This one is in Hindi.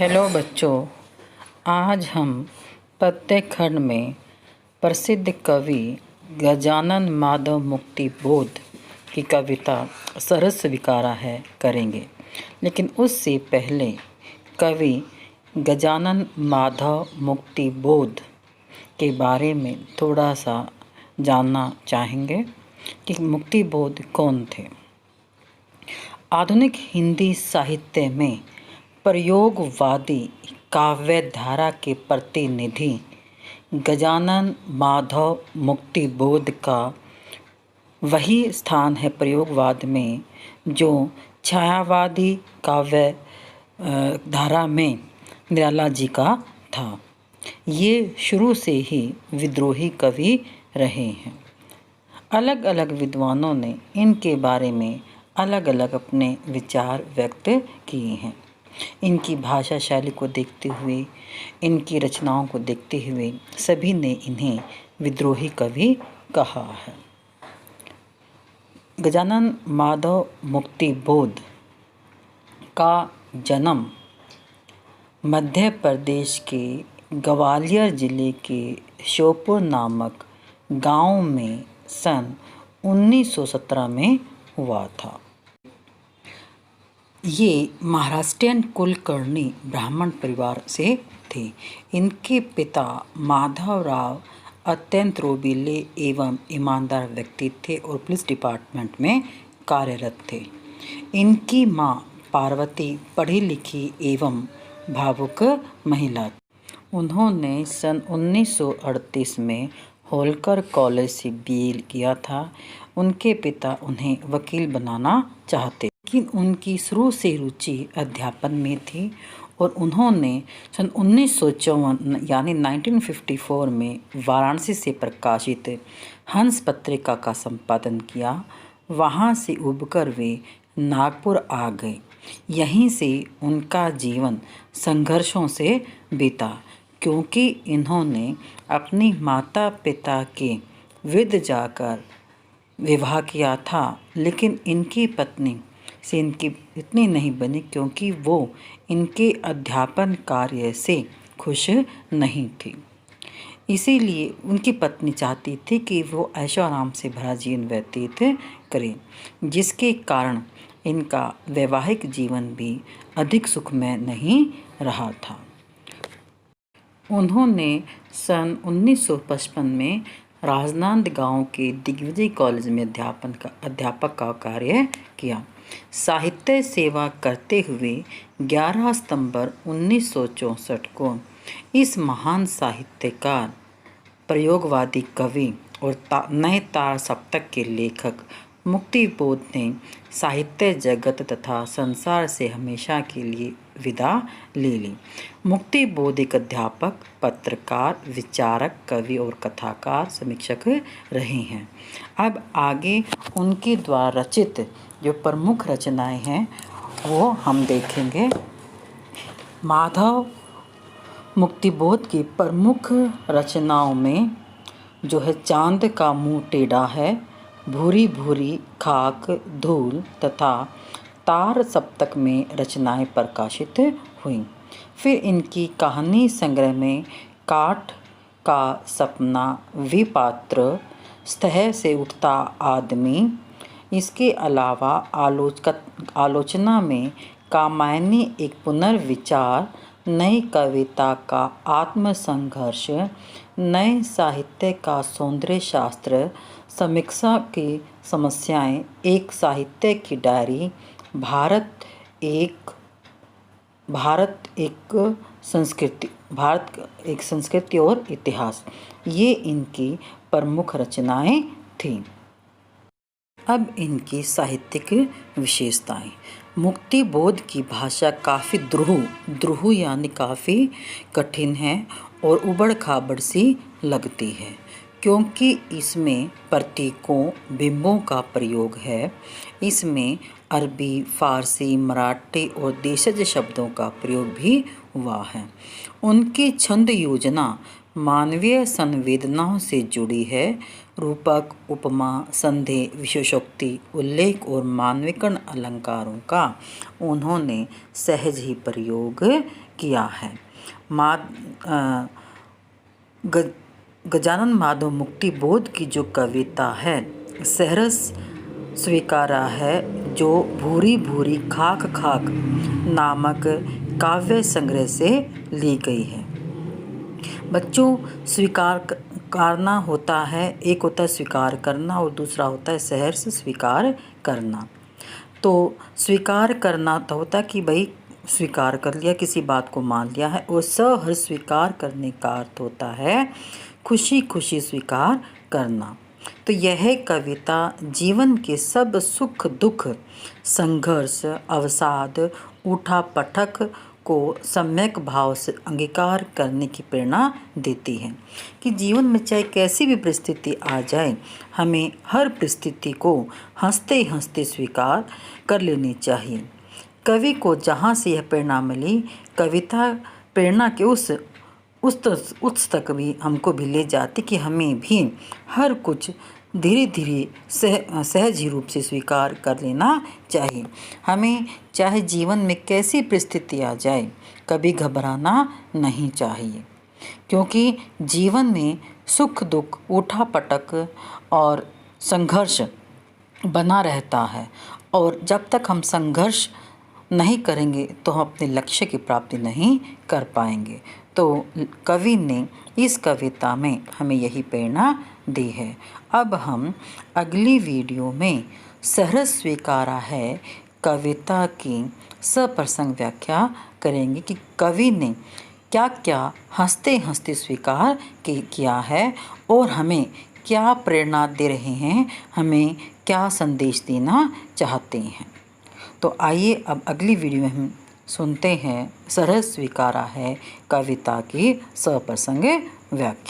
हेलो बच्चों, आज हम पद्य खंड में प्रसिद्ध कवि गजानन माधव मुक्तिबोध की कविता सरस विकारा है करेंगे। लेकिन उससे पहले कवि गजानन माधव मुक्तिबोध के बारे में थोड़ा सा जानना चाहेंगे कि मुक्तिबोध कौन थे। आधुनिक हिंदी साहित्य में प्रयोगवादी काव्य धारा के प्रतिनिधि गजानन माधव मुक्तिबोध का वही स्थान है प्रयोगवाद में जो छायावादी काव्य धारा में निराला जी का था। ये शुरू से ही विद्रोही कवि रहे हैं। अलग अलग विद्वानों ने इनके बारे में अलग अलग अपने विचार व्यक्त किए हैं। इनकी भाषा शैली को देखते हुए, इनकी रचनाओं को देखते हुए सभी ने इन्हें विद्रोही कवि कहा है। गजानन माधव मुक्तिबोध का जन्म मध्य प्रदेश के ग्वालियर जिले के श्योपुर नामक गांव में सन 1917 में हुआ था। ये महाराष्ट्रियन कुलकर्णी ब्राह्मण परिवार से थे। इनके पिता माधवराव अत्यंत रोबीले एवं ईमानदार व्यक्ति थे और पुलिस डिपार्टमेंट में कार्यरत थे। इनकी मां पार्वती पढ़ी लिखी एवं भावुक महिला थी। उन्होंने सन 1938 में होलकर कॉलेज से BA किया था। उनके पिता उन्हें वकील बनाना चाहते, लेकिन उनकी शुरू से रुचि अध्यापन में थी और उन्होंने सन 1954 यानी 1954 में वाराणसी से प्रकाशित हंस पत्रिका का संपादन किया। वहाँ से उबकर वे नागपुर आ गए। यहीं से उनका जीवन संघर्षों से बीता, क्योंकि इन्होंने अपनी माता पिता के विरुद्ध जाकर विवाह किया था। लेकिन इनकी पत्नी से इनकी इतनी नहीं बनी क्योंकि वो इनके अध्यापन कार्य से खुश नहीं थी। इसीलिए उनकी पत्नी चाहती थी कि वो ऐशो आराम से भरा जीवन व्यतीत करें, जिसके कारण इनका वैवाहिक जीवन भी अधिक सुखमय नहीं रहा था। उन्होंने सन 1955 में राजनांदगांव के दिग्विजय कॉलेज में अध्यापक का कार्य किया। साहित्य सेवा करते हुए 11 सितंबर 1964 को इस महान साहित्यकार, प्रयोगवादी कवि और नए तार सप्तक के लेखक मुक्तिबोध ने साहित्य जगत तथा संसार से हमेशा के लिए विदा ले ली। मुक्तिबोध एक अध्यापक, पत्रकार, विचारक, कवि और कथाकार, समीक्षक रहे हैं। अब आगे उनके द्वारा रचित जो प्रमुख रचनाएं हैं वो हम देखेंगे। माधव मुक्तिबोध की प्रमुख रचनाओं में जो है चांद का मुंह टेढ़ा है, भूरी भूरी खाक, धूल तथा तार सप्तक में रचनाएं प्रकाशित हुईं। फिर इनकी कहानी संग्रह में काठ का सपना, विपात्र, सतह से उठता आदमी, इसके अलावा आलोचना में कामायनी एक पुनर्विचार, नई कविता का आत्मसंघर्ष, नए साहित्य का सौंदर्य शास्त्र, समीक्षा की समस्याएं, एक साहित्य की डायरी, भारत एक संस्कृति और इतिहास, ये इनकी प्रमुख रचनाएं थीं। अब इनकी साहित्यिक विशेषताएं। मुक्तिबोध की भाषा काफ़ी द्रुह यानी काफ़ी कठिन है और उबड़ खाबड़ सी लगती है, क्योंकि इसमें प्रतीकों, बिंबों का प्रयोग है। इसमें अरबी, फारसी, मराठी और देशज शब्दों का प्रयोग भी हुआ है। उनकी छंद योजना मानवीय संवेदनाओं से जुड़ी है। रूपक, उपमा, संधि, विशेषोक्ति, उल्लेख और मानविकर्ण अलंकारों का उन्होंने सहज ही प्रयोग किया है। गजानन माधव मुक्ति बोध की जो कविता है सहरस स्वीकारा है, जो भूरी भूरी खाक खाक नामक काव्य संग्रह से ली गई है। बच्चों, स्वीकार करना होता है, एक होता है स्वीकार करना और दूसरा होता है सहर्ष स्वीकार करना। तो स्वीकार करना तो होता है कि भाई स्वीकार कर लिया, किसी बात को मान लिया है, और सहर्ष स्वीकार करने का अर्थ होता है खुशी खुशी स्वीकार करना। तो यह कविता जीवन के सब सुख दुख, संघर्ष, अवसाद, उठा पटक को सम्यक भाव से अंगीकार करने की प्रेरणा देती है कि जीवन में चाहे कैसी भी परिस्थिति आ जाए, हमें हर परिस्थिति को हंसते हंसते स्वीकार कर लेनी चाहिए। कवि को जहाँ से यह प्रेरणा मिली, कविता प्रेरणा के उस तक भी हमको भी ले जाती कि हमें भी हर कुछ धीरे धीरे सहज ही रूप से स्वीकार कर लेना चाहिए। हमें चाहे जीवन में कैसी परिस्थिति आ जाए, कभी घबराना नहीं चाहिए, क्योंकि जीवन में सुख दुख, उठा पटक और संघर्ष बना रहता है, और जब तक हम संघर्ष नहीं करेंगे तो हम अपने लक्ष्य की प्राप्ति नहीं कर पाएंगे। तो कवि ने इस कविता में हमें यही प्रेरणा दी है। अब हम अगली वीडियो में सहर्ष स्वीकारा है कविता की सप्रसंग व्याख्या करेंगे कि कवि ने क्या क्या हंसते हंसते स्वीकार किया है और हमें क्या प्रेरणा दे रहे हैं, हमें क्या संदेश देना चाहते हैं। तो आइए अब अगली वीडियो में हम सुनते हैं सहर्ष स्वीकारा है कविता की सप्रसंग व्याख्या।